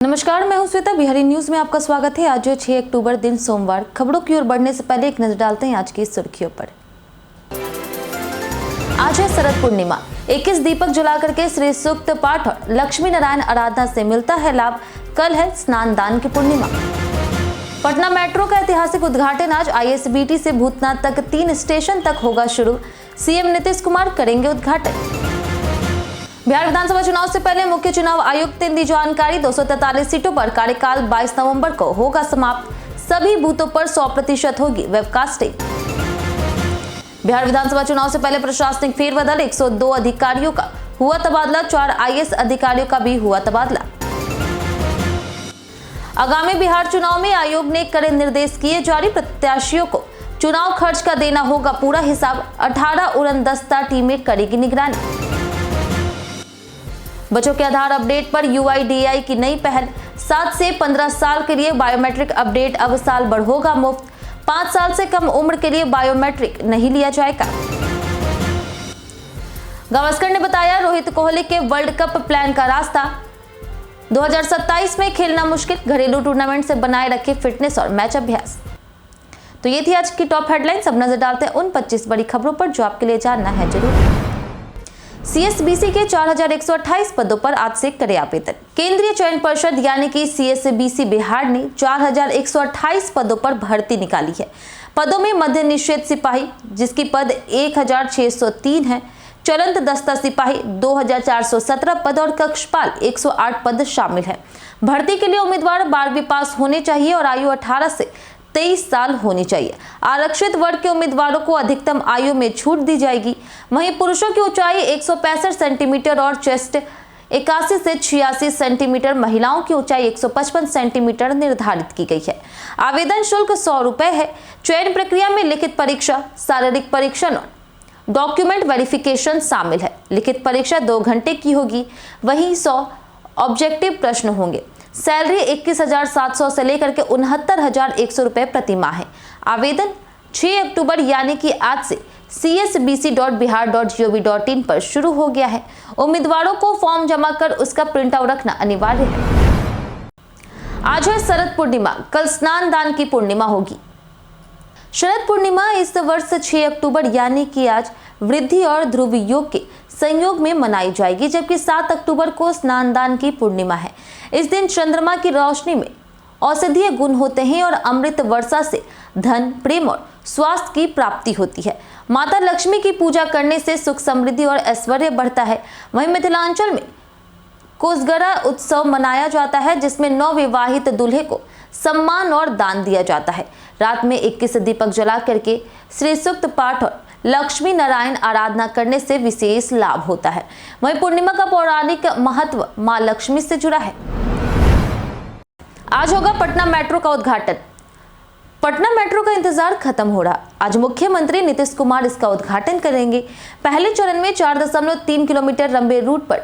नमस्कार, मैं हूं श्वेता। बिहारी न्यूज में आपका स्वागत है। आज 6 अक्टूबर दिन सोमवार। खबरों की ओर बढ़ने से पहले एक नजर डालते हैं आज की सुर्खियों पर। आज है शरद पूर्णिमा। 21 दीपक जला करके श्री सूक्त पाठ और लक्ष्मी नारायण आराधना से मिलता है लाभ। कल है स्नान दान की पूर्णिमा। पटना मेट्रो का ऐतिहासिक उद्घाटन आज ISBT से भूतनाथ तक 3 स्टेशन तक होगा शुरू। सीएम नीतीश कुमार करेंगे उद्घाटन। बिहार विधानसभा चुनाव से पहले मुख्य चुनाव आयुक्त ने दी जानकारी। 243 सीटों पर कार्यकाल 22 नवंबर को होगा समाप्त। सभी बूथों पर 100% होगी वेबकास्टिंग। बिहार विधानसभा चुनाव से पहले प्रशासनिक फेरबदल। 102 अधिकारियों का हुआ तबादला। 4 IAS अधिकारियों का भी हुआ तबादला। आगामी बिहार चुनाव में आयोग ने कड़े निर्देश किए जारी। प्रत्याशियों को चुनाव खर्च का देना होगा पूरा हिसाब। 18 उड़नदस्ता टीमें करेगी निगरानी। बच्चों के आधार अपडेट पर UIDAI की नई पहल। 7 से 15 साल के लिए बायोमेट्रिक अपडेट अब साल भर होगा मुफ्त। 5 साल से कम उम्र के लिए बायोमेट्रिक नहीं लिया जाएगा। गावस्कर ने बताया रोहित कोहली के वर्ल्ड कप प्लान का रास्ता। 2027 में खेलना मुश्किल। घरेलू टूर्नामेंट से बनाए रखे फिटनेस और मैच अभ्यास। तो ये थी आज की टॉप हेडलाइंस। अब नजर डालते हैं उन 25 बड़ी खबरों पर जो आपके लिए जानना है जरूर। CSBC के 4128 पदों पर आज से करे आवेदन। केंद्रीय चयन परिषद यानी कि CSBC बिहार ने 4128 पदों पर भर्ती निकाली है। पदों में मध्य निषेध सिपाही जिसकी पद 1603 है, चलंत दस्ता सिपाही 2417 पद और कक्षपाल 108 पद शामिल है। भर्ती के लिए उम्मीदवार 12वीं पास होने चाहिए और आयु 18 से 23 साल होनी चाहिए। आरक्षित वर्ग के उम्मीदवारों को अधिकतम आयु में छूट दी जाएगी। वहीं पुरुषों की ऊंचाई 165 सेंटीमीटर और चेस्ट 81 से 86 सेंटीमीटर, महिलाओं की ऊंचाई 155 सेंटीमीटर निर्धारित की गई है। आवेदन शुल्क 100 रुपए है। चयन प्रक्रिया में लिखित परीक्षा, शारीरिक परीक्षण और डॉक्यूमेंट वेरिफिकेशन शामिल है। लिखित परीक्षा 2 घंटे की होगी। वहीं 100 ऑब्जेक्टिव प्रश्न होंगे। सैलरी 21,700 से लेकर के 69,100 रुपए प्रति माह है। आवेदन 6 अक्टूबर यानी कि आज से csbc.bihar.gov.in पर शुरू हो गया है। उम्मीदवारों को फॉर्म जमा कर उसका प्रिंट आउट रखना अनिवार्य है। आज है शरद पूर्णिमा। कल स्नान दान की पूर्णिमा होगी। शरद पूर्णिमा इस वर्ष 6 अक्टूबर यानी कि आज वृद्धि और ध्रुव योग के संयोग में मनाई जाएगी, जबकि 7 अक्टूबर को स्नान दान की पूर्णिमा है। इस दिन चंद्रमा की रोशनी में औषधीय गुण होते हैं और अमृत वर्षा से धन, प्रेम और स्वास्थ्य की प्राप्ति होती है। माता लक्ष्मी की पूजा करने से सुख, समृद्धि और ऐश्वर्य बढ़ता है। वहीं मिथिलांचल में कोसगरा उत्सव मनाया जाता है, जिसमें नवविवाहित दूल्हे को सम्मान और दान दिया जाता है। रात में 21 दीपक जला करके श्री सूक्त पाठ और लक्ष्मी नारायण आराधना करने से विशेष लाभ होता है। वहीं पूर्णिमा का पौराणिक महत्व मां लक्ष्मी से जुड़ा है। आज होगा पटना मेट्रो का उद्घाटन। पटना मेट्रो का इंतजार खत्म हो रहा। आज मुख्यमंत्री नीतीश कुमार इसका उद्घाटन करेंगे। पहले चरण में 4.3 किलोमीटर लंबे रूट पर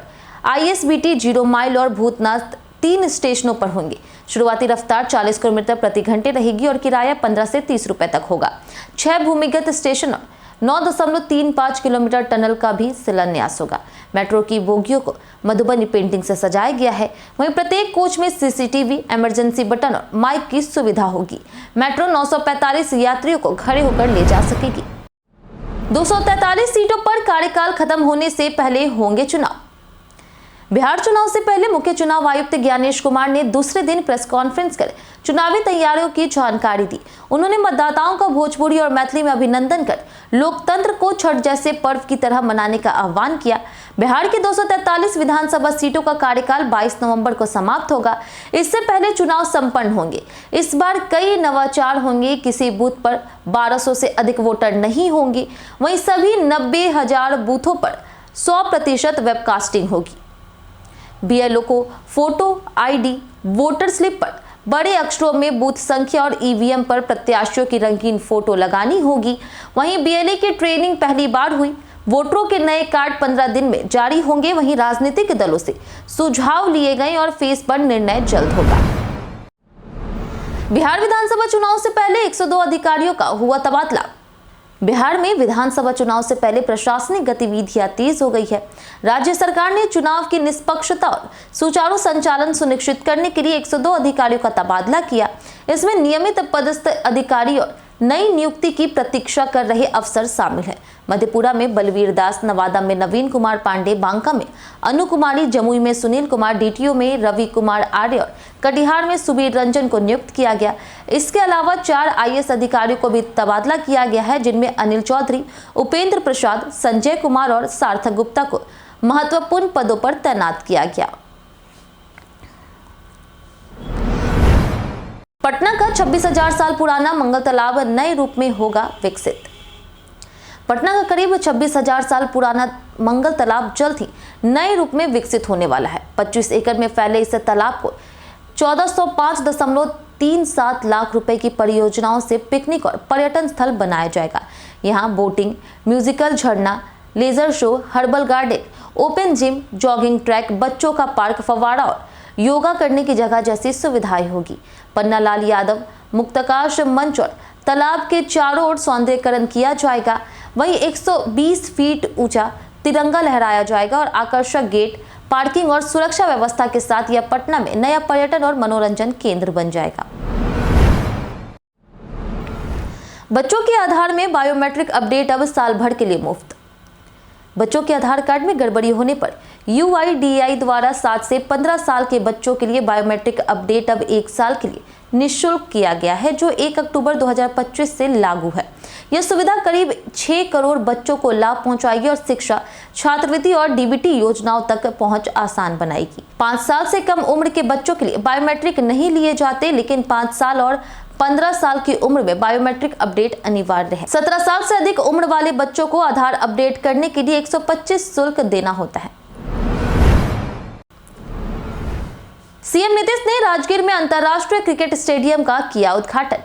ISBT 0 माइल और भूतनाथ 3 स्टेशनों पर होंगे। शुरुआती रफ्तार 40 किलोमीटर प्रति घंटे रहेगी और किराया 15 से 30 रुपए तक होगा। 6 भूमिगत स्टेशन और 9.35 किलोमीटर टनल का भी शिलान्यास होगा। मेट्रो की बोगियों को मधुबनी पेंटिंग से सजाया गया है। वहीं प्रत्येक कोच में CCTV, इमरजेंसी बटन और माइक की सुविधा होगी। मेट्रो 945 यात्रियों को खड़े होकर ले जा सकेगी। 243 सीटों पर कार्यकाल खत्म होने से पहले होंगे चुनाव। बिहार चुनाव से पहले मुख्य चुनाव आयुक्त ज्ञानेश कुमार ने दूसरे दिन प्रेस कॉन्फ्रेंस कर चुनावी तैयारियों की जानकारी दी। उन्होंने मतदाताओं का भोजपुरी और मैथिली में अभिनंदन कर लोकतंत्र को छठ जैसे पर्व की तरह मनाने का आह्वान किया। बिहार की 243 विधानसभा सीटों का कार्यकाल 22 नवंबर को समाप्त होगा। इससे पहले चुनाव संपन्न होंगे। इस बार कई नवाचार होंगे। किसी बूथ पर 1200 से अधिक वोटर नहीं होंगे। वहीं सभी 90,000 बूथों पर 100% वेबकास्टिंग होगी। BLO को फोटो, ID, वोटर स्लिप पर बड़े अक्षरों में बूथ संख्या और EVM पर प्रत्याशियों की रंगीन फोटो लगानी होगी। वहीं BLA की ट्रेनिंग पहली बार हुई। वोटरों के नए कार्ड 15 दिन में जारी होंगे। वहीं राजनीतिक दलों से सुझाव लिए गए और फेस पर निर्णय जल्द होगा। बिहार विधानसभा चुनाव से पहले 102 अधिकारियों का हुआ तबादला। बिहार में विधानसभा चुनाव से पहले प्रशासनिक गतिविधियां तेज हो गई है। राज्य सरकार ने चुनाव की निष्पक्षता और सुचारू संचालन सुनिश्चित करने के लिए 102 अधिकारियों का तबादला किया। इसमें नियमित पदस्थ अधिकारी और नई नियुक्ति की प्रतीक्षा कर रहे अफसर शामिल हैं। मधेपुरा में बलवीर दास, नवादा में नवीन कुमार पांडे, बांका में अनु कुमारी, जमुई में सुनील कुमार, डीटीओ में रवि कुमार आर्य और कटिहार में सुबीर रंजन को नियुक्त किया गया। इसके अलावा 4 IAS अधिकारियों को भी तबादला किया गया है, जिनमें अनिल चौधरी, उपेंद्र प्रसाद, संजय कुमार और सार्थक गुप्ता को महत्वपूर्ण पदों पर तैनात किया गया। पटना का 26,000 साल पुराना मंगल तालाब नए रूप में होगा विकसित। पटना का करीब 26,000 साल पुराना मंगल तालाब जल्द ही नए रूप में विकसित होने वाला है। 25 एकड़ में फैले इस तालाब को 1405.37 लाख रुपए की परियोजनाओं से पिकनिक और पर्यटन स्थल बनाया जाएगा। यहाँ बोटिंग, म्यूजिकल झरना, laser show, herbal garden, open gym, jogging track, बच्चों का पार्क, फव्वारा और योगा करने की जगह जैसी सुविधाएं होगी। पन्ना लाल यादव मुक्ताकाश मंच और तालाब के चारों ओर सौंदर्यीकरण किया जाएगा। वहीं 120 फीट ऊंचा तिरंगा लहराया जाएगा और आकर्षक गेट, पार्किंग और सुरक्षा व्यवस्था के साथ यह पटना में नया पर्यटन और मनोरंजन केंद्र बन जाएगा। बच्चों के आधार में बायोमेट्रिक अपडेट अब साल भर के लिए मुफ्त। बच्चों के आधार कार्ड में गड़बड़ी होने पर UIDAI द्वारा 7 से 15 साल के बच्चों के लिए बायोमेट्रिक अपडेट अब 1 साल के लिए निःशुल्क किया गया है, जो 1 अक्टूबर 2025 से लागू है। यह सुविधा करीब 6 करोड़ बच्चों को लाभ पहुंचाएगी और शिक्षा, छात्रवृत्ति और DBT योजनाओं तक पहुंच आसान बनाएगी। 5 साल से कम उम्र के बच्चों के लिए बायोमेट्रिक नहीं लिए जाते, लेकिन 5 साल और 15 साल की उम्र में बायोमेट्रिक अपडेट अनिवार्य है। 17 साल से अधिक उम्र वाले बच्चों को आधार अपडेट करने के लिए 125 शुल्क देना होता है। सीएम नीतीश ने राजगीर में अंतर्राष्ट्रीय क्रिकेट स्टेडियम का किया उद्घाटन।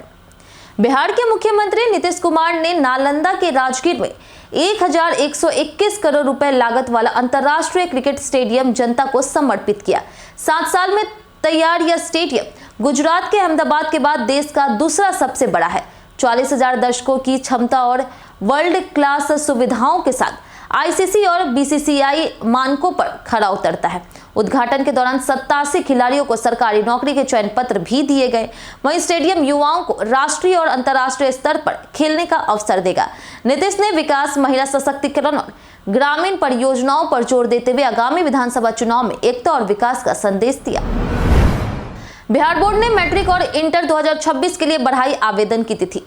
बिहार के मुख्यमंत्री नीतीश कुमार ने नालंदा के राजगीर में 1121 करोड़ रुपए लागत वाला अंतर्राष्ट्रीय क्रिकेट स्टेडियम जनता को समर्पित किया। 7 साल में तैयार यह स्टेडियम गुजरात के अहमदाबाद के बाद देश का दूसरा सबसे बड़ा है। 44,000 दर्शकों की क्षमता और वर्ल्ड क्लास सुविधाओं के साथ ICC और BCCI मानकों पर खरा उतरता है। उद्घाटन के दौरान 87 खिलाड़ियों को सरकारी नौकरी के चयन पत्र भी दिए गए। वहीं स्टेडियम युवाओं को राष्ट्रीय और अंतर्राष्ट्रीय स्तर पर खेलने का अवसर देगा। नीतीश ने विकास, महिला सशक्तिकरण और ग्रामीण परियोजनाओं पर जोर देते हुए आगामी विधानसभा चुनाव में एकता और विकास का संदेश दिया। बिहार बोर्ड ने मैट्रिक और इंटर 2026 के लिए बढ़ाई आवेदन की तिथि।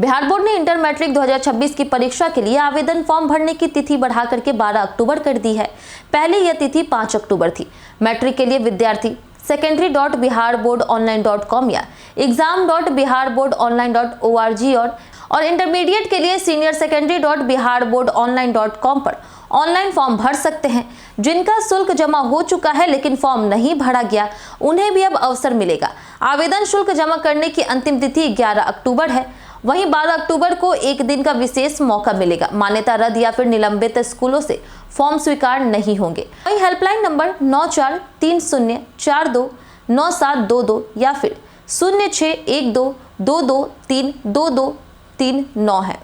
बिहार बोर्ड ने इंटर मैट्रिक 2026 की परीक्षा के लिए आवेदन फॉर्म भरने की तिथि बढ़ाकर के 12 अक्टूबर कर दी है। पहले यह तिथि 5 अक्टूबर थी। मैट्रिक के लिए विद्यार्थी secondary.biharboardonline.com या exam.biharboardonline.org और इंटरमीडिएट के लिए senior-secondary.biharboardonline.com पर ऑनलाइन फॉर्म भर सकते हैं। जिनका शुल्क जमा हो चुका है लेकिन फॉर्म नहीं भरा गया, उन्हें भी अब अवसर मिलेगा। आवेदन शुल्क जमा करने की अंतिम तिथि 11 अक्टूबर है। वहीं 12 अक्टूबर को एक दिन का विशेष मौका मिलेगा। मान्यता रद्द या फिर निलंबित स्कूलों से फॉर्म स्वीकार नहीं होंगे। वहीं हेल्पलाइन नंबर 9430429722 या फिर 0612223239 है।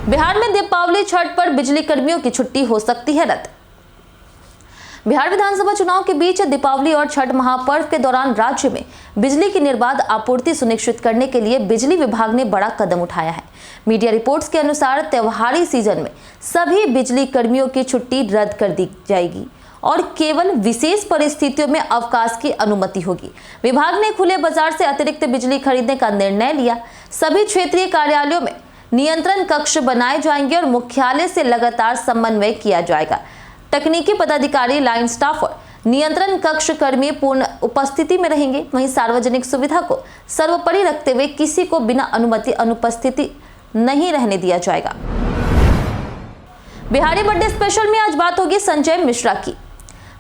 बिहार में दीपावली, छठ पर बिजली कर्मियों की छुट्टी हो सकती है रद्द। बिहार विधानसभा चुनाव के बीच दीपावली और छठ महापर्व के दौरान राज्य में बिजली की निर्बाध आपूर्ति सुनिश्चित करने के लिए बिजली विभाग ने बड़ा कदम उठाया है। मीडिया रिपोर्ट्स के अनुसार त्योहारी सीजन में सभी बिजली कर्मियों की छुट्टी रद्द कर दी जाएगी और केवल विशेष परिस्थितियों में अवकाश की अनुमति होगी। विभाग ने खुले बाजार से अतिरिक्त बिजली खरीदने का निर्णय लिया। सभी क्षेत्रीय कार्यालयों में नियंत्रण कक्ष बनाए जाएंगे और मुख्यालय से लगातार समन्वय किया जाएगा। तकनीकी पदाधिकारी, लाइन स्टाफ और नियंत्रण कक्ष कर्मी पूर्ण उपस्थिति में रहेंगे। वहीं सार्वजनिक सुविधा को सर्वोपरि रखते हुए किसी को बिना अनुमति अनुपस्थिति नहीं रहने दिया जाएगा। बिहारी बर्थडे स्पेशल में आज बात होगी संजय मिश्रा की।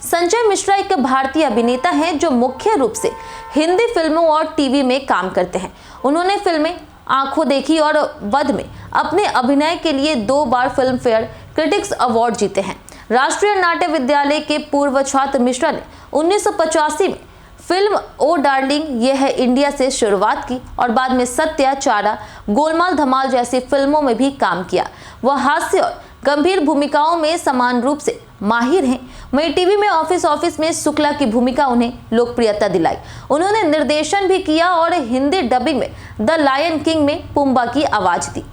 संजय मिश्रा एक भारतीय अभिनेता हैं जो मुख्य रूप से हिंदी फिल्मों और टीवी में काम करते हैं। उन्होंने फिल्में आंखों देखी और वध में अपने अभिनय के लिए 2 बार फिल्म फेयर क्रिटिक्स अवार्ड जीते हैं। राष्ट्रीय नाट्य विद्यालय के पूर्व छात्र मिश्रा ने 1985 में फिल्म ओ डार्लिंग ये है इंडिया से शुरुआत की और बाद में सत्या, चारा, गोलमाल, धमाल जैसी फिल्मों में भी काम किया। वह हास्य और गंभीर भूमिकाओं में समान रूप से माहिर हैं। वहीं टीवी में ऑफिस में शुक्ला की भूमिका उन्हें लोकप्रियता दिलाई। उन्होंने निर्देशन भी किया और हिंदी डबिंग में द लायन किंग में पुम्बा की आवाज दी।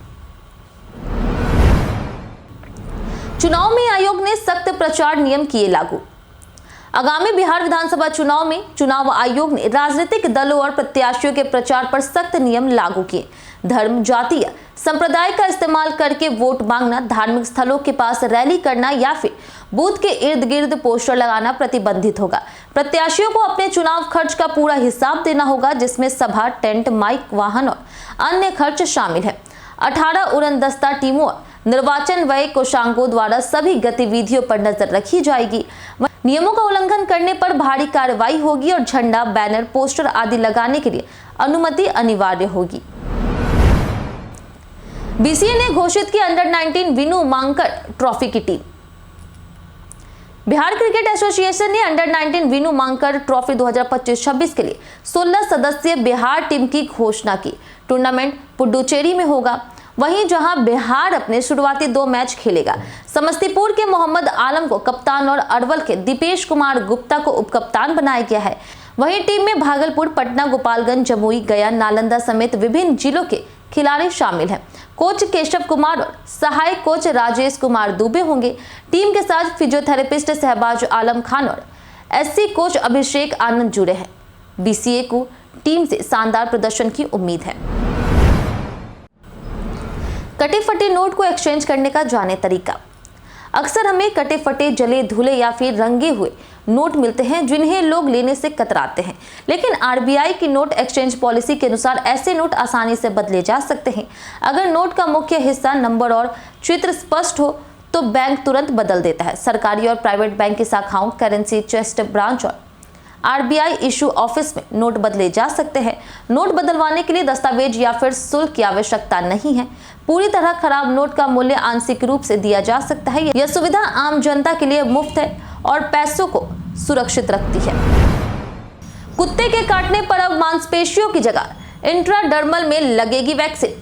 चुनाव में आयोग ने सख्त प्रचार नियम किए लागू। आगामी बिहार विधानसभा चुनाव में चुनाव आयोग ने राजनीतिक दलों और प्रत्याशियों के प्रचार पर सख्त नियम लागू किए। धर्म, जाति या संप्रदाय का इस्तेमाल करके वोट मांगना, धार्मिक स्थलों के पास रैली करना या फिर बूथ के इर्द गिर्द पोस्टर लगाना प्रतिबंधित होगा। प्रत्याशियों को अपने चुनाव खर्च का पूरा हिसाब देना होगा, जिसमें सभा, टेंट, माइक, वाहन और अन्य खर्च शामिल है। 18 उड़नदस्ता टीमों और निर्वाचन व्यय कोषांगों द्वारा सभी गतिविधियों पर नजर रखी जाएगी। नियमों का उल्लंघन करने पर भारी कार्रवाई होगी और झंडा, बैनर, पोस्टर आदि लगाने के लिए अनुमति अनिवार्य होगी। बीसीए ने घोषित की अंडर 19 विनू मांकड़ ट्रॉफी की टीम। बिहार क्रिकेट एसोसिएशन ने अंडर 19 विनू मांकड़ ट्रॉफी 2025-26 के लिए 16 सदस्यीय बिहार टीम की घोषणा की। टूर्नामेंट पुडुचेरी में होगा, वहीं जहां बिहार अपने शुरुआती 2 मैच खेलेगा। समस्तीपुर के मोहम्मद आलम को कप्तान और अरवल के दीपेश कुमार गुप्ता को उपकप्तान बनाया गया है। वहीं टीम में भागलपुर, पटना, गोपालगंज, जमुई, गया, नालंदा समेत विभिन्न जिलों के खिलाड़ी शामिल हैं। कोच केशव कुमार और सहायक कोच राजेश कुमार दुबे होंगे। टीम के साथ फिजियोथेरेपिस्ट शहबाज आलम खान और एससी कोच अभिषेक आनंद जुड़े हैं। बीसीए को टीम से शानदार प्रदर्शन की उम्मीद है। कटे फटे नोट को एक्सचेंज करने का जाने तरीका। अक्सर हमें कटे फटे, जले धुले या फिर रंगे हुए नोट मिलते हैं जिन्हें लोग लेने से कतराते हैं, लेकिन आरबीआई की नोट एक्सचेंज पॉलिसी के अनुसार ऐसे नोट आसानी से बदले जा सकते हैं। अगर नोट का मुख्य हिस्सा, नंबर और चित्र स्पष्ट हो तो बैंक तुरंत बदल देता है। सरकारी और प्राइवेट बैंक की शाखाओं, करेंसी चेस्ट ब्रांच और आरबीआई इशू ऑफिस में नोट बदले जा सकते हैं। नोट बदलवाने के लिए दस्तावेज या फिर शुल्क की आवश्यकता नहीं है। पूरी तरह खराब नोट का मूल्य आंशिक रूप से दिया जा सकता है। यह सुविधा आम जनता के लिए मुफ्त है और पैसों को सुरक्षित रखती है। कुत्ते के काटने पर अब मांसपेशियों की जगह इंट्राडर्मल में लगेगी वैक्सीन।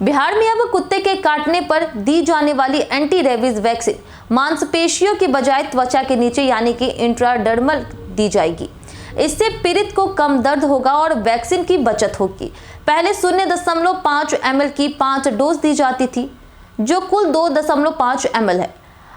बिहार में अब कुत्ते के काटने पर दी जाने वाली एंटी रेबीज वैक्सीन मांसपेशियों की बजाय त्वचा के नीचे यानी कि इंट्राडर्मल दी जाएगी। इससे पीड़ित को कम दर्द होगा और वैक्सीन की बचत होगी। पहले 0.5 ml की 5 डोज दी जाती थी, जो कुल 2.5 ml है।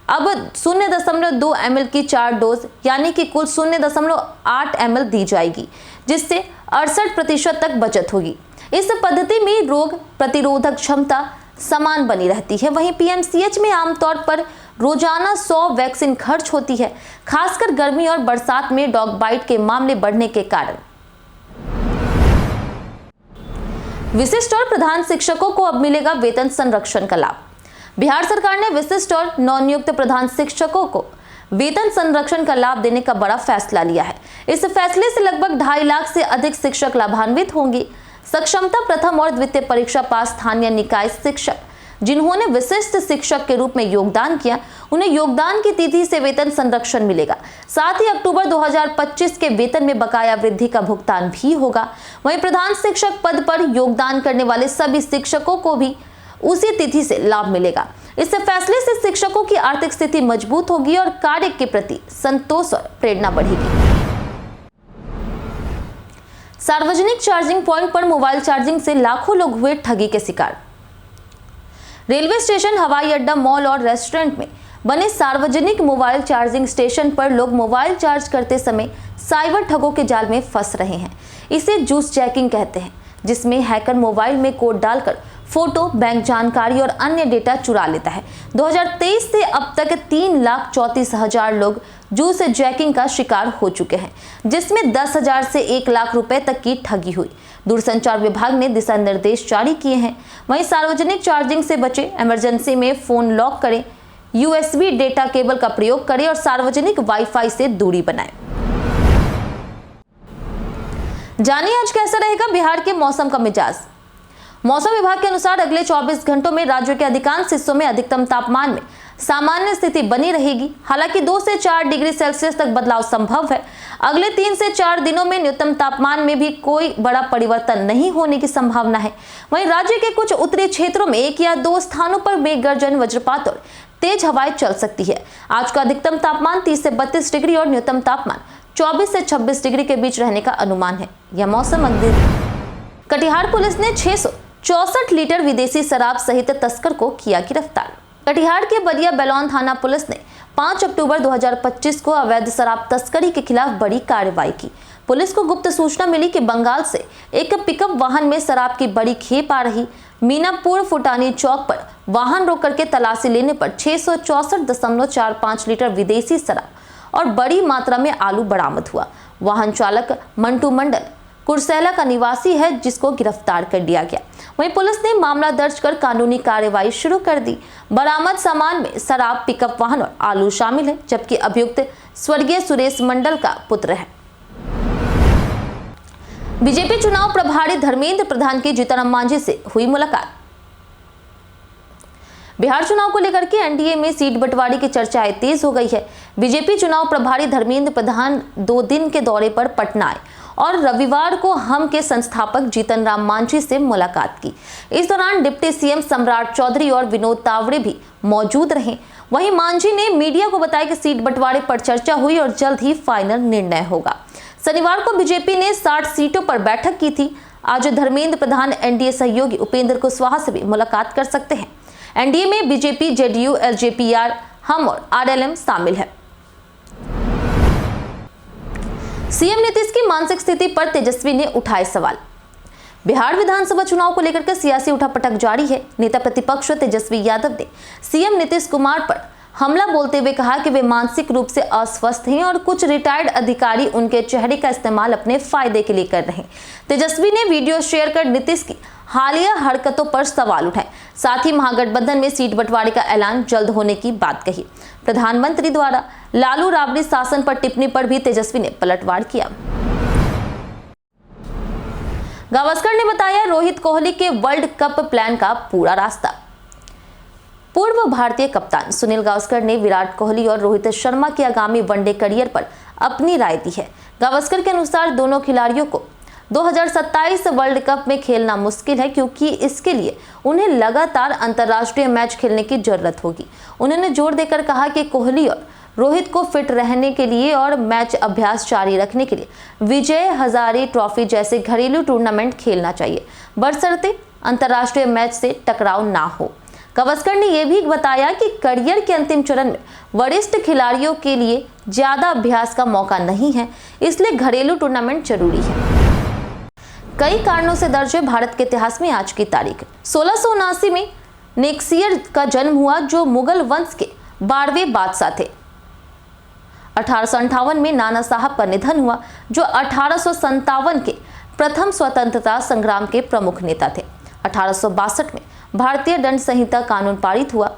अब 0.2 ml की 4 डोज यानी कि कुल 0.8 ml दी जाएगी, जिससे 68% तक बचत होगी। इस पद्धति में रोग प्रतिरोधक क्षमता समान बनी रहती है। वहीं पीएमसीएच में आमतौर पर रोजाना 100 वैक्सीन खर्च होती है, खासकर गर्मी और बरसात में डॉग बाइट के मामले बढ़ने के कारण। विशिष्ट और प्रधान शिक्षकों को अब मिलेगा वेतन संरक्षण का लाभ। बिहार सरकार ने विशिष्ट और नवनियुक्त प्रधान शिक्षकों को वेतन संरक्षण का लाभ देने का बड़ा फैसला लिया है। इस फैसले से लगभग 2.5 लाख से अधिक शिक्षक लाभान्वित होंगे। सक्षमता प्रथम और द्वितीय परीक्षा पास स्थानीय निकाय शिक्षक जिन्होंने विशिष्ट शिक्षक के रूप में योगदान किया, उन्हें योगदान की तिथि से वेतन संरक्षण मिलेगा। साथ ही अक्टूबर 2025 के वेतन में बकाया वृद्धि का भुगतान भी होगा। वहीं प्रधान शिक्षक पद पर योगदान करने वाले सभी शिक्षकों को भी उसी तिथि से लाभ मिलेगा। इस फैसले से शिक्षकों की आर्थिक स्थिति मजबूत होगी और कार्य के प्रति संतोष और प्रेरणा बढ़ेगी। सार्वजनिक चार्जिंग पॉइंट पर मोबाइल चार्जिंग से लाखों लोग हुए ठगी के शिकार। रेलवे स्टेशन, हवाई अड्डा, मॉल और रेस्टोरेंट में बने सार्वजनिक मोबाइल चार्जिंग स्टेशन पर लोग मोबाइल चार्ज करते समय साइबर ठगों के जाल में फंस रहे हैं। इसे जूस जैकिंग कहते हैं, जिसमें हैकर मोबाइल में कोड डालकर फोटो, बैंक जानकारी और अन्य डेटा चुरा लेता है। 2023 से अब तक 3,34,000 लोग जूस जैकिंग का शिकार हो चुके हैं, जिसमें 10,000 से 1 लाख रुपए तक की ठगी हुई। दूरसंचार विभाग ने दिशा निर्देश जारी किए हैं। वहीं सार्वजनिक चार्जिंग से बचे, इमरजेंसी में फोन लॉक करें, USB डेटा केबल का प्रयोग करें और सार्वजनिक वाईफाई से दूरी बनाएं। जानिए आज कैसा रहेगा बिहार के मौसम का मिजाज। मौसम विभाग के अनुसार अगले 24 घंटों में राज्य के अधिकांश हिस्सों में अधिकतम तापमान में सामान्य स्थिति बनी रहेगी। हालांकि 2 से 4 डिग्री सेल्सियस तक बदलाव संभव है। अगले 3 से 4 दिनों में न्यूनतम तापमान में भी कोई बड़ा परिवर्तन नहीं होने की संभावना है। वहीं राज्य के कुछ उत्तरी क्षेत्रों में 1 या 2 स्थानों पर मेघ गर्जन, वज्रपात और तेज हवाएं चल सकती है। आज का अधिकतम तापमान 30 से 32 डिग्री और न्यूनतम तापमान 24 से 26 डिग्री के बीच रहने का अनुमान है। यह मौसम अगले। कटिहार पुलिस ने 664 लीटर विदेशी शराब सहित तस्कर को किया गिरफ्तार। कटिहार के बलिया बेलौन थाना पुलिस ने 5 अक्टूबर 2025 को अवैध शराब तस्करी के खिलाफ बड़ी कार्रवाई की। पुलिस को गुप्त सूचना मिली कि बंगाल से एक पिकअप वाहन में शराब की बड़ी खेप आ रही। मीनापुर फुटानी चौक पर वाहन रोक करके तलाशी लेने पर 664.45 लीटर विदेशी शराब और बड़ी मात्रा में आलू बरामद हुआ। वाहन चालक मंटू मंडल कुरसेला का निवासी है, जिसको गिरफ्तार कर लिया गया। वहीं पुलिस ने मामला दर्ज कर कानूनी कार्रवाई शुरू कर दी। बरामद सामान में शराब, पिकअप वाहन और आलू शामिल है, जबकि अभियुक्त स्वर्गीय सुरेश मंडल का पुत्र है। बीजेपी चुनाव प्रभारी धर्मेंद्र प्रधान की जीतन मांझी से हुई मुलाकात। बिहार चुनाव को लेकर के एनडीए में सीट बंटवारे की चर्चाएं तेज हो गई है। बीजेपी चुनाव प्रभारी धर्मेंद्र प्रधान 2 दिन के दौरे पर पटना आए और रविवार को हम के संस्थापक जीतन राम मांझी से मुलाकात की। इस दौरान डिप्टी सीएम सम्राट चौधरी और विनोद तावड़े भी मौजूद रहे। वहीं मांझी ने मीडिया को बताया कि सीट बंटवारे पर चर्चा हुई और जल्द ही फाइनल निर्णय होगा। शनिवार को बीजेपी ने 60 सीटों पर बैठक की थी। आज धर्मेंद्र प्रधान एनडीए सहयोगी उपेंद्र कुशवाहा से भी मुलाकात कर सकते हैं। एनडीए में बीजेपी, जेडीयू, एलजेपीआर, हम और आरएलएम शामिल है। सीएम नीतीश की मानसिक स्थिति पर तेजस्वी ने उठाए सवाल। बिहार विधानसभा चुनाव को लेकर के सियासी उठापटक जारी है। नेता प्रतिपक्ष तेजस्वी यादव ने सीएम नीतीश कुमार पर हमला बोलते हुए कहा कि वे मानसिक रूप से अस्वस्थ हैं और कुछ रिटायर्ड अधिकारी उनके चेहरे का इस्तेमाल अपने फायदे के लिए कर रहे हैं। तेजस्वी ने वीडियो शेयर कर नीतीश की हालिया हरकतों पर सवाल उठाए। साथ ही महागठबंधन में सीट बंटवारे का ऐलान जल्द होने की बात कही। प्रधानमंत्री द्वारा लालू राबड़ी शासन पर टिप्पणी पर भी तेजस्वी ने पलटवार किया। गावस्कर ने बताया रोहित कोहली के वर्ल्ड कप प्लान का पूरा रास्ता। पूर्व भारतीय कप्तान सुनील गावस्कर ने विराट कोहली और रोहित शर्मा के आगामी वनडे करियर पर अपनी राय दी है। गावस्कर के अनुसार दोनों खिलाड़ियों को 2027 वर्ल्ड कप में खेलना मुश्किल है, क्योंकि इसके लिए उन्हें लगातार अंतर्राष्ट्रीय मैच खेलने की जरूरत होगी। उन्होंने जोर देकर कहा कि कोहली और रोहित को फिट रहने के लिए और मैच अभ्यास जारी रखने के लिए विजय हजारे ट्रॉफी जैसे घरेलू टूर्नामेंट खेलना चाहिए, बशर्ते अंतर्राष्ट्रीय मैच से टकराव ना हो। गावस्कर ने यह भी बताया कि करियर के अंतिम चरण में वरिष्ठ खिलाड़ियों के लिए ज्यादा अभ्यास का मौका नहीं है, इसलिए घरेलू टूर्नामेंट जरूरी है। कई कारणों से दर्ज है भारत के इतिहास में आज की तारीख। 1679 में नेक्सियर का जन्म हुआ, जो मुगल वंश के 12वें बादशाह थे। 1858 में नाना साहब का निधन हुआ, जो 1857 के प्रथम स्वतंत्रता संग्राम के प्रमुख नेता थे। 1862 में भारतीय दंड संहिता कानून पारित हुआ।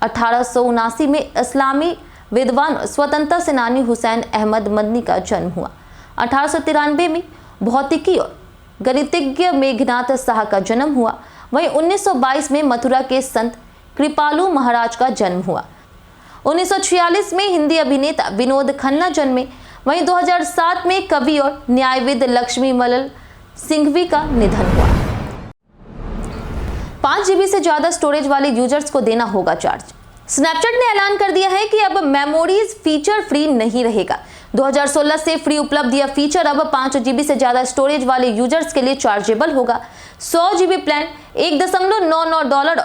1879 में इस्लामी विद्वान और स्वतंत्रता सेनानी हुसैन अहमद मदनी का जन्म हुआ। 1893 में भौतिकी और गणितज्ञ मेघनाथ शाह का जन्म हुआ। वहीं 1922 में मथुरा के संत कृपालु महाराज का जन्म हुआ। 1946 में हिंदी अभिनेता विनोद खन्ना जन्मे। वहीं 2007 में कवि और न्यायविद लक्ष्मी मल्ल सिंघवी का निधन हुआ। 5 GB से ज्यादा स्टोरेज वाले यूजर्स को देना होगा चार्ज। स्नैपचैट ने ऐलान कर दिया है कि अब मेमोरीज फीचर फ्री नहीं रहेगा। 2016 से फ्री उपलब्ध यह फीचर अब 5 GB से ज्यादा स्टोरेज वाले यूजर्स के लिए चार्जेबल होगा। 100 GB प्लान $1.99 और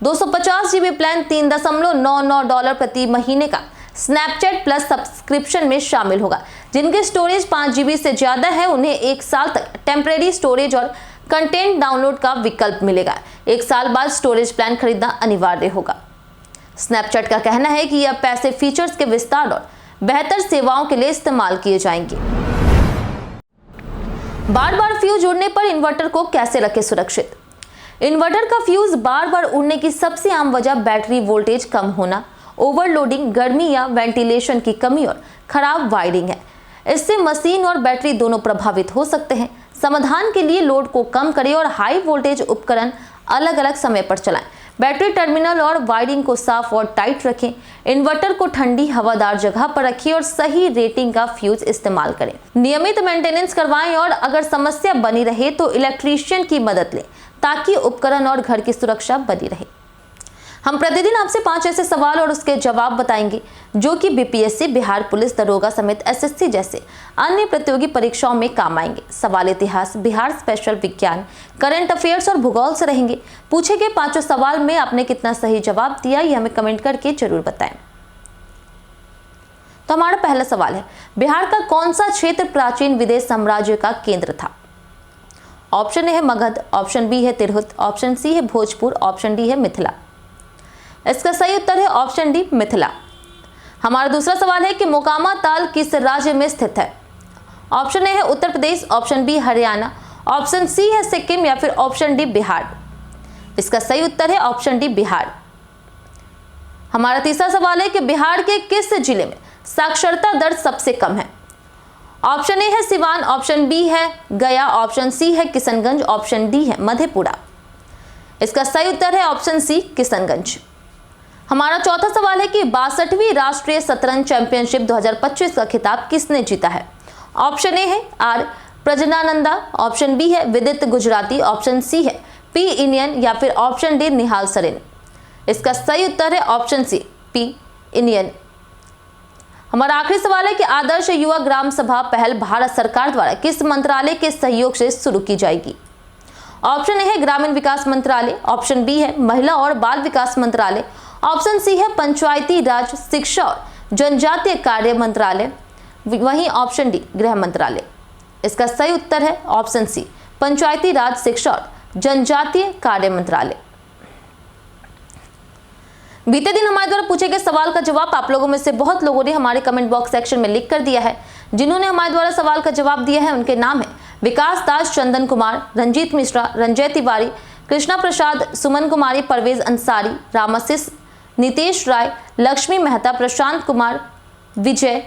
250 GB प्लान $3.99 प्रति महीने का स्नैपचैट प्लस सब्सक्रिप्शन में शामिल होगा। जिनकी स्टोरेज 5 GB से ज्यादा है उन्हें 1 साल तक टेम्परेरी स्टोरेज और कंटेंट डाउनलोड का विकल्प मिलेगा। 1 साल बाद स्टोरेज प्लान खरीदना अनिवार्य होगा। स्नैपचैट का कहना है कि यह पैसे फीचर्स के विस्तार और बेहतर सेवाओं के लिए इस्तेमाल किए जाएंगे। बार बार फ्यूज उड़ने पर इन्वर्टर को कैसे रखें सुरक्षित। इन्वर्टर का फ्यूज बार बार उड़ने की सबसे आम वजह बैटरी वोल्टेज कम होना, ओवरलोडिंग, गर्मी या वेंटिलेशन की कमी और खराब वायरिंग है। इससे मशीन और बैटरी दोनों प्रभावित हो सकते हैं। समाधान के लिए लोड को कम करें और हाई वोल्टेज उपकरण अलग अलग समय पर चलाएं। बैटरी टर्मिनल और वायरिंग को साफ और टाइट रखें। इन्वर्टर को ठंडी हवादार जगह पर रखें और सही रेटिंग का फ्यूज इस्तेमाल करें। नियमित मेंटेनेंस करवाएं और अगर समस्या बनी रहे तो इलेक्ट्रीशियन की मदद लें ताकि उपकरण और घर की सुरक्षा बनी रहे। हम प्रतिदिन आपसे 5 ऐसे सवाल और उसके जवाब बताएंगे जो कि बीपीएससी, बिहार पुलिस दरोगा समेत एसएससी जैसे अन्य प्रतियोगी परीक्षाओं में काम आएंगे। सवाल इतिहास, बिहार स्पेशल, विज्ञान, करंट अफेयर्स और भूगोल से रहेंगे। पूछे गए 5 सवाल में आपने कितना सही जवाब दिया ये हमें कमेंट करके जरूर बताएं। तो हमारा पहला सवाल है, बिहार का कौन सा क्षेत्र प्राचीन विदेश साम्राज्य का केंद्र था? ऑप्शन ए है मगध, ऑप्शन बी है तिरहुत, ऑप्शन सी है भोजपुर, ऑप्शन डी है मिथिला। इसका सही उत्तर है ऑप्शन डी, मिथिला। हमारा दूसरा सवाल है कि मोकामा ताल किस राज्य में स्थित है? ऑप्शन ए है Uttar Pradesh, option B Haryana, option C है सिक्किम या फिर ऑप्शन डी बिहार। इसका सही उत्तर है ऑप्शन डी, बिहार। हमारा तीसरा सवाल है कि बिहार के किस जिले में साक्षरता दर सबसे कम है? ऑप्शन ए है सिवान, ऑप्शन बी है गया, ऑप्शन सी है किशनगंज, ऑप्शन डी है मधेपुरा। इसका सही उत्तर है ऑप्शन सी, किशनगंज। हमारा चौथा सवाल है कि 62वीं राष्ट्रीय शतरंज चैंपियनशिप 2025 का खिताब किसने जीता है? ऑप्शन ए है आर प्रजनानंदा, ऑप्शन बी है विदित गुजराती, ऑप्शन सी है पी इनियन या फिर ऑप्शन डी निहाल सरीन। इसका सही उत्तर है ऑप्शन सी, पी इनियन। हमारा आखिरी सवाल है कि आदर्श युवा ग्राम सभा पहल भारत सरकार द्वारा किस मंत्रालय के सहयोग से शुरू की जाएगी? ऑप्शन ए है ग्रामीण विकास मंत्रालय, ऑप्शन बी है महिला और बाल विकास मंत्रालय, ऑप्शन सी है पंचायती राज, शिक्षा और जनजातीय कार्य मंत्रालय, वहीं ऑप्शन डी गृह मंत्रालय। इसका सही उत्तर है ऑप्शन सी, पंचायती राज, शिक्षा और जनजातीय कार्य मंत्रालय। बीते दिन हमारे द्वारा पूछे गए सवाल का जवाब आप लोगों में से बहुत लोगों ने हमारे कमेंट बॉक्स सेक्शन में लिख कर दिया है। जिन्होंने हमारे द्वारा सवाल का जवाब दिया है उनके नाम है विकास दास, चंदन कुमार, रंजीत मिश्रा, रंजय तिवारी, कृष्णा प्रसाद, सुमन कुमारी, परवेज अंसारी, रामाशीष, नितेश राय, लक्ष्मी मेहता, प्रशांत कुमार, विजय,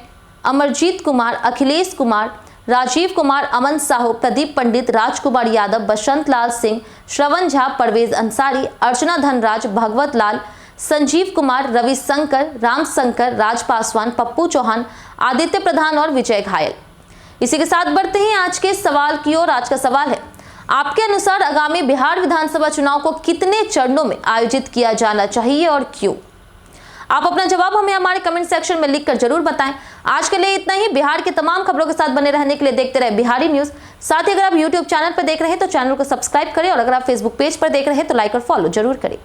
अमरजीत कुमार, अखिलेश कुमार, राजीव कुमार, अमन साहू, प्रदीप पंडित, राजकुमार यादव, बसंत लाल सिंह, श्रवण झा, परवेज अंसारी, अर्चना धनराज, भगवत लाल, संजीव कुमार, रवि शंकर, राम शंकर, राज पासवान, पप्पू चौहान, आदित्य प्रधान और विजय घायल। इसी के साथ बढ़ते हैं आज के सवाल की ओर। आज का सवाल है, आपके अनुसार आगामी बिहार विधानसभा चुनाव को कितने चरणों में आयोजित किया जाना चाहिए और क्यों? आप अपना जवाब हमें हमारे कमेंट सेक्शन में लिखकर जरूर बताएं। आज के लिए इतना ही। बिहार की तमाम खबरों के साथ बने रहने के लिए देखते रहे बिहारी न्यूज। साथ ही अगर आप यूट्यूब चैनल पर देख रहे हैं तो चैनल को सब्सक्राइब करें और अगर आप फेसबुक पेज पर देख रहे हैं तो लाइक और फॉलो जरूर करें।